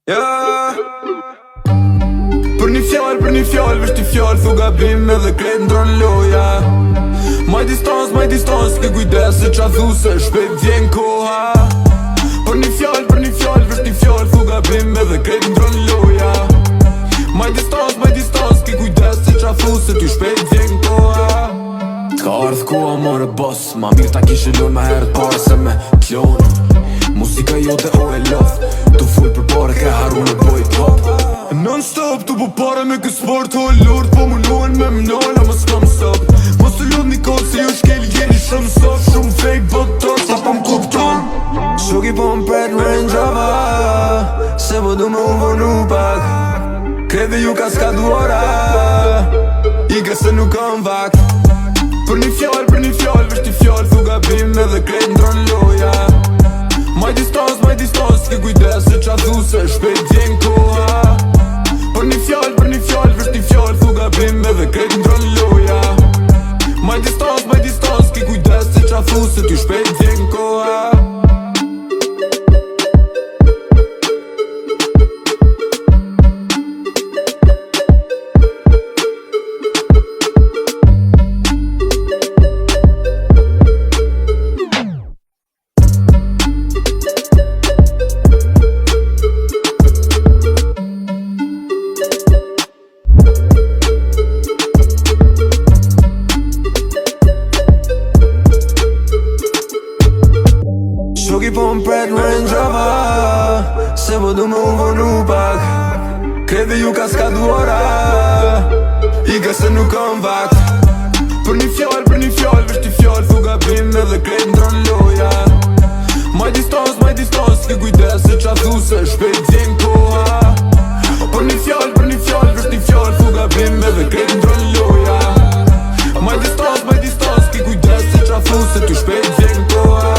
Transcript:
Yeah. Për një fjallë, vesh t'i fjallë, thu gabim edhe kret ndron loja. Maj distans, ke kujdes se qa thu se shpejt vjen koha. Për një fjallë, vesh t'i fjallë, thu gabim edhe kret ndron loja. Maj distans, ke kujdes se qa thu se ty shpejt vjen koha. Ka ardh koha more boss, ma mirë ta kishe lon ma herët pare se me klon. Musika jote o e lof, tu full për pare ke haru në bojt hop. Non stop, tu po pare me kë sport o lord, po mu lohen me mnona mos kam stop. Mos të lodh një kohë se ju shkel jeni shumë soft, shumë fake boton, sa po m'kupton. Shoki po m'pret Range Rover, se po du me u vonu pak. Kreve ju ka s'ka duara, ike se nuk kam vakt. Për një fjallë, vesh t'i fjallë, thu gabim edhe kret ndron loja. Maj distans, ke kujdes se qa thu se shpejt vjen koha. Për një fjallë, vesh t'i fjallë, thu gabim edhe kret ndron loja. Maj distans, ke kujdes se qa thu se ty shpejt vjen koha. Shoki po m'pret Range Rover, se po du me u vonu pak. Kreve ju ka s'ka duara, ike se nuk kam vakt. Për një fjallë, vesh t'i fjallë, thu gabim edhe kret ndron loja. Maj distans, ke kujdes se qa thu se shpejt vjen koha. Për një fjallë, vesh t'i fjallë, thu gabim edhe kret ndron loja. Maj distans, ke kujdes se qa thu se ty shpejt vjen koha.